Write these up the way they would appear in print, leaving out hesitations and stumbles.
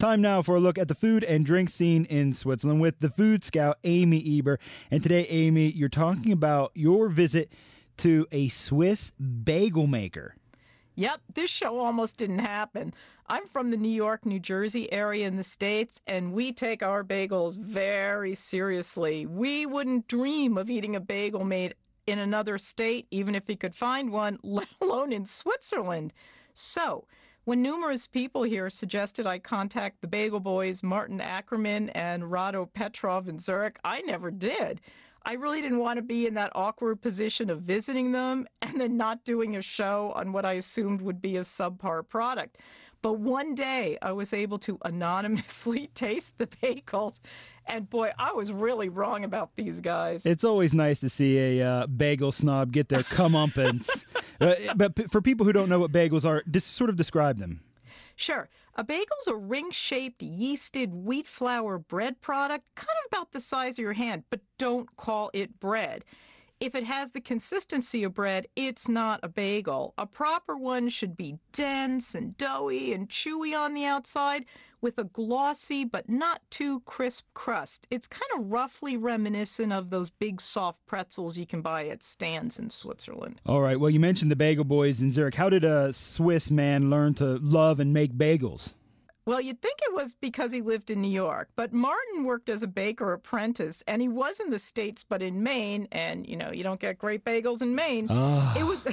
Time now for a look at the food and drink scene in Switzerland with the food scout, Amy Eber. And today, Amy, you're talking about your visit to a Swiss bagel maker. Yep, this show almost didn't happen. I'm from the New York, New Jersey area in the States, and we take our bagels very seriously. We wouldn't dream of eating a bagel made in another state, even if we could find one, let alone in Switzerland. So, when numerous people here suggested I contact the Bagelboys, Martin Ackerman and Rado Petrov in Zurich, I never did. I really didn't want to be in that awkward position of visiting them and then not doing a show on what I assumed would be a subpar product. But one day I was able to anonymously taste the bagels, and boy, I was really wrong about these guys. It's always nice to see a bagel snob get their comeuppance. But for people who don't know what bagels are, just sort of describe them. Sure. A bagel's a ring-shaped, yeasted wheat flour bread product, kind of about the size of your hand, but don't call it bread. If it has the consistency of bread, it's not a bagel. A proper one should be dense and doughy and chewy on the outside with a glossy but not too crisp crust. It's kind of roughly reminiscent of those big soft pretzels you can buy at stands in Switzerland. All right. Well, you mentioned the Bagelboys in Zurich. How did a Swiss man learn to love and make bagels? Well, you'd think it was because he lived in New York, but Martin worked as a baker apprentice, and he was in the States, but in Maine, and, you know, you don't get great bagels in Maine. Oh. It was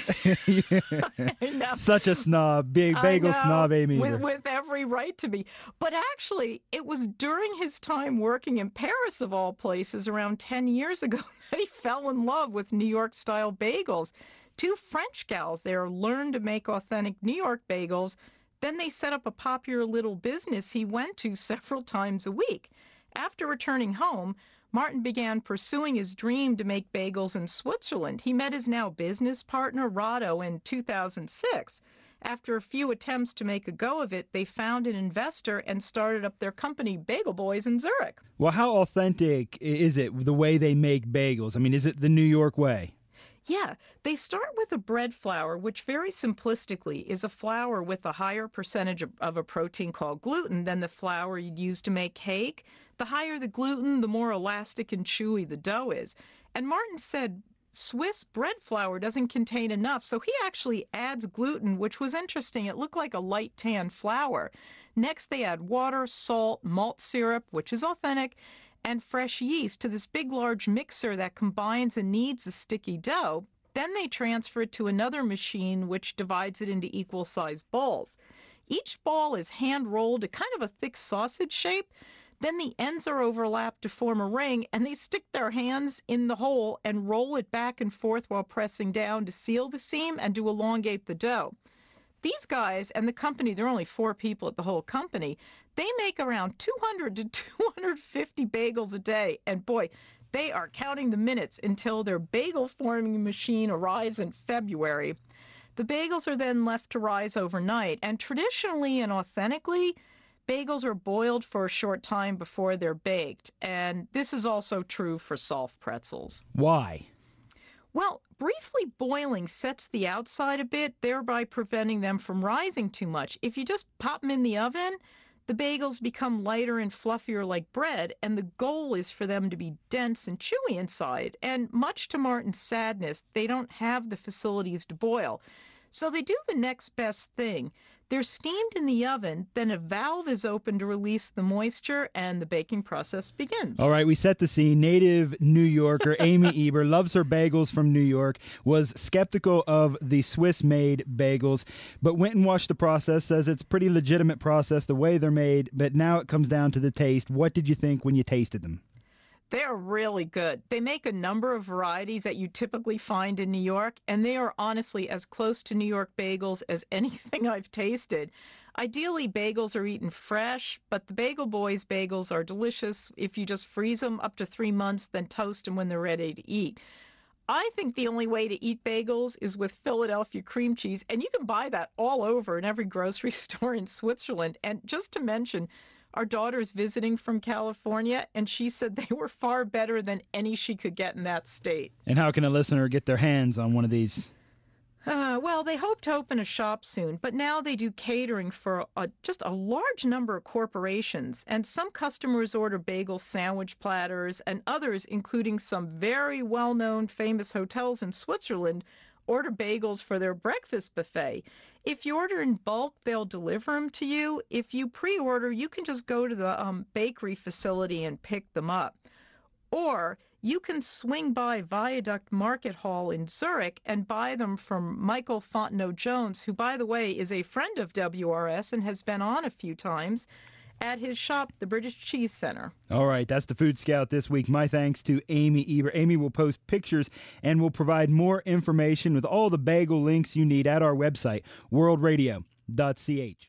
Such a snob, big bagel snob, Amy. With every right to be. But actually, it was during his time working in Paris, of all places, around 10 years ago, that he fell in love with New York-style bagels. Two French gals there learned to make authentic New York bagels. Then they set up a popular little business he went to several times a week. After returning home, Martin began pursuing his dream to make bagels in Switzerland. He met his now business partner, Rado, in 2006. After a few attempts to make a go of it, they found an investor and started up their company, Bagelboys in Zurich. Well, how authentic is it, the way they make bagels? I mean, is it the New York way? Yeah, they start with a bread flour, which very simplistically is a flour with a higher percentage of a protein called gluten than the flour you'd use to make cake. The higher the gluten, the more elastic and chewy the dough is. And Martin said Swiss bread flour doesn't contain enough, so he actually adds gluten, which was interesting. It looked like a light tan flour. Next, they add water, salt, malt syrup, which is authentic, and fresh yeast to this big, large mixer that combines and kneads a sticky dough. Then they transfer it to another machine, which divides it into equal-sized balls. Each ball is hand-rolled to kind of a thick sausage shape. Then the ends are overlapped to form a ring, and they stick their hands in the hole and roll it back and forth while pressing down to seal the seam and to elongate the dough. These guys and the company, there are only 4 people at the whole company, they make around 200 to 250 bagels a day. And boy, they are counting the minutes until their bagel forming machine arrives in February. The bagels are then left to rise overnight. And traditionally and authentically, bagels are boiled for a short time before they're baked. And this is also true for soft pretzels. Why? Well, briefly boiling sets the outside a bit, thereby preventing them from rising too much. If you just pop them in the oven, the bagels become lighter and fluffier like bread, and the goal is for them to be dense and chewy inside. And much to Martin's sadness, they don't have the facilities to boil. So they do the next best thing. They're steamed in the oven, then a valve is opened to release the moisture, and the baking process begins. All right, we set the scene. Native New Yorker Amy Eber loves her bagels from New York, was skeptical of the Swiss-made bagels, but went and watched the process, says it's a pretty legitimate process the way they're made, but now it comes down to the taste. What did you think when you tasted them? They're really good. They make a number of varieties that you typically find in New York, and they are honestly as close to New York bagels as anything I've tasted. Ideally, bagels are eaten fresh, but the Bagelboys bagels are delicious if you just freeze them up to 3 months, then toast them when they're ready to eat. I think the only way to eat bagels is with Philadelphia cream cheese, and you can buy that all over in every grocery store in Switzerland. And just to mention, our daughter's visiting from California, and she said they were far better than any she could get in that state. And how can a listener get their hands on one of these? Well, they hope to open a shop soon, but now they do catering for just a large number of corporations. And some customers order bagel sandwich platters, and others, including some very well-known famous hotels in Switzerland, order bagels for their breakfast buffet. If you order in bulk, they'll deliver them to you. If you pre-order, you can just go to the bakery facility and pick them up. Or you can swing by Viaduct Market Hall in Zurich and buy them from Michael Fontenot-Jones, who, by the way, is a friend of WRS and has been on a few times, at his shop, the British Cheese Center. All right, that's the Food Scout this week. My thanks to Amy Eber. Amy will post pictures and will provide more information with all the bagel links you need at our website, worldradio.ch.